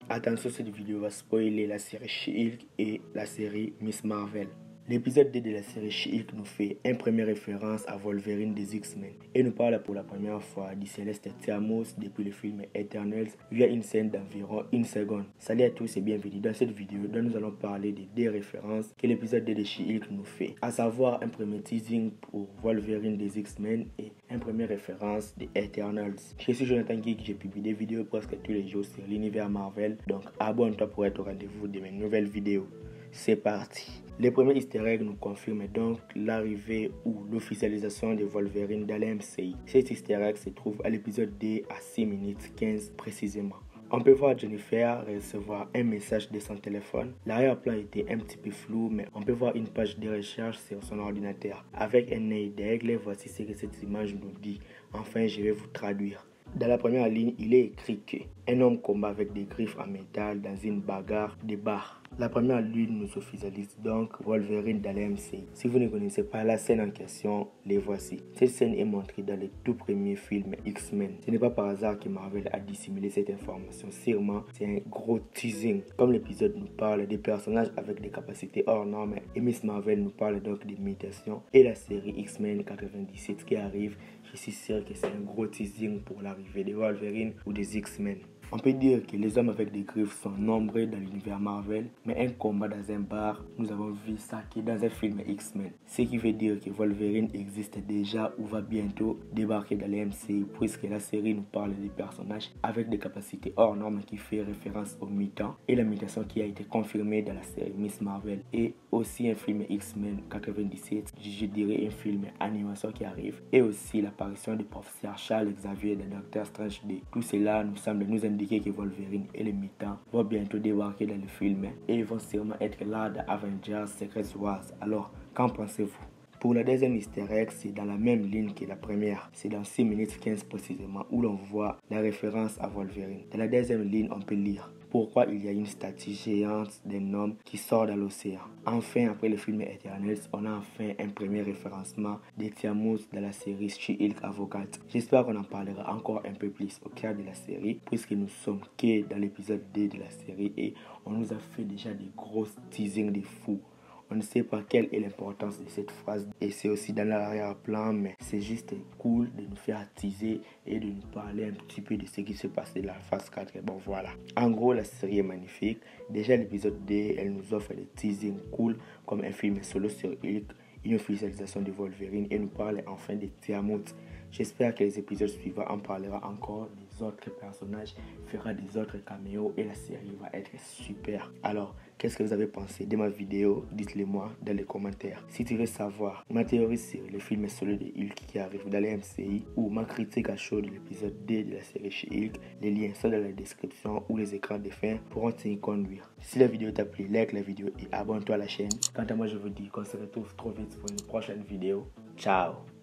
Attention, cette vidéo va spoiler la série She-Hulk et la série Miss Marvel. L'épisode 2 de la série She-Hulk nous fait une première référence à Wolverine des X-Men et nous parle pour la première fois du céleste Thanos depuis le film Eternals via une scène d'environ 1 seconde. Salut à tous et bienvenue dans cette vidéo dont nous allons parler des deux références que l'épisode 2 de She-Hulk nous fait, à savoir un premier teasing pour Wolverine des X-Men et une première référence des Eternals. Je suis Jonathan Geek, je publie des vidéos presque tous les jours sur l'univers Marvel, donc abonne-toi pour être au rendez-vous de mes nouvelles vidéos. C'est parti. Le premier easter egg nous confirme donc l'arrivée ou l'officialisation de Wolverine dans la MCU. Cet easter egg se trouve à l'épisode 2 à 6 minutes 15 précisément. On peut voir Jennifer recevoir un message de son téléphone. L'arrière-plan était un petit peu flou, mais on peut voir une page de recherche sur son ordinateur. Avec un œil d'aigle, voici ce que cette image nous dit. Enfin, je vais vous traduire. Dans la première ligne, il est écrit qu'un homme combat avec des griffes en métal dans une bagarre de bar. La première ligne nous officialise donc Wolverine dans l'MC. Si vous ne connaissez pas la scène en question, les voici. Cette scène est montrée dans le tout premier film X-Men. Ce n'est pas par hasard que Marvel a dissimulé cette information. Sûrement, c'est un gros teasing. Comme l'épisode nous parle des personnages avec des capacités hors normes et Miss Marvel nous parle donc des mutations et la série X-Men 97 qui arrive, je suis sûr que c'est un gros teasing pour l'arrivée de Wolverine ou des X-Men. On peut dire que les hommes avec des griffes sont nombreux dans l'univers Marvel, mais un combat dans un bar, nous avons vu ça que dans un film X-Men. Ce qui veut dire que Wolverine existe déjà ou va bientôt débarquer dans les MCU, puisque la série nous parle des personnages avec des capacités hors normes qui fait référence aux mutants et la mutation qui a été confirmée dans la série Miss Marvel et aussi un film X-Men 97, je dirais un film animation qui arrive, et aussi l'apparition du professeur Charles Xavier de Doctor Strange 2. Tout cela nous semble nous indiquer que Wolverine et les mutants vont bientôt débarquer dans le film et vont sûrement être là dans Avengers Secret Wars. Alors, qu'en pensez-vous? Pour la deuxième easter egg, c'est dans la même ligne que la première. C'est dans 6 minutes 15 précisément où l'on voit la référence à Wolverine. Dans la deuxième ligne, on peut lire pourquoi il y a une statue géante d'un homme qui sort dans l'océan. Enfin, après le film Eternals, on a enfin un premier référencement de Thanos dans la série She-Hulk Avocate. J'espère qu'on en parlera encore un peu plus au cœur de la série, puisque nous sommes que dans l'épisode 2 de la série et on nous a fait déjà des grosses teasings de fous. On ne sait pas quelle est l'importance de cette phrase et c'est aussi dans l'arrière-plan, mais c'est juste cool de nous faire teaser et de nous parler un petit peu de ce qui se passe dans la phase 4. Bon voilà, en gros la série est magnifique. Déjà l'épisode 2, elle nous offre des teasings cool comme un film solo sur Hulk, une officialisation de Wolverine et nous parle enfin de Tiamat. J'espère que les épisodes suivants en parlera encore des autres personnages, fera des autres caméos et la série va être super. Alors, qu'est-ce que vous avez pensé de ma vidéo? Dites-le moi dans les commentaires. Si tu veux savoir ma théorie sur le film solo de Hulk qui arrive dans les MCI ou ma critique à chaud de l'épisode 2 de la série chez Hulk, les liens sont dans la description ou les écrans de fin pourront t'y conduire. Si la vidéo t'a plu, like la vidéo et abonne-toi à la chaîne. Quant à moi, je vous dis qu'on se retrouve trop vite pour une prochaine vidéo. Ciao!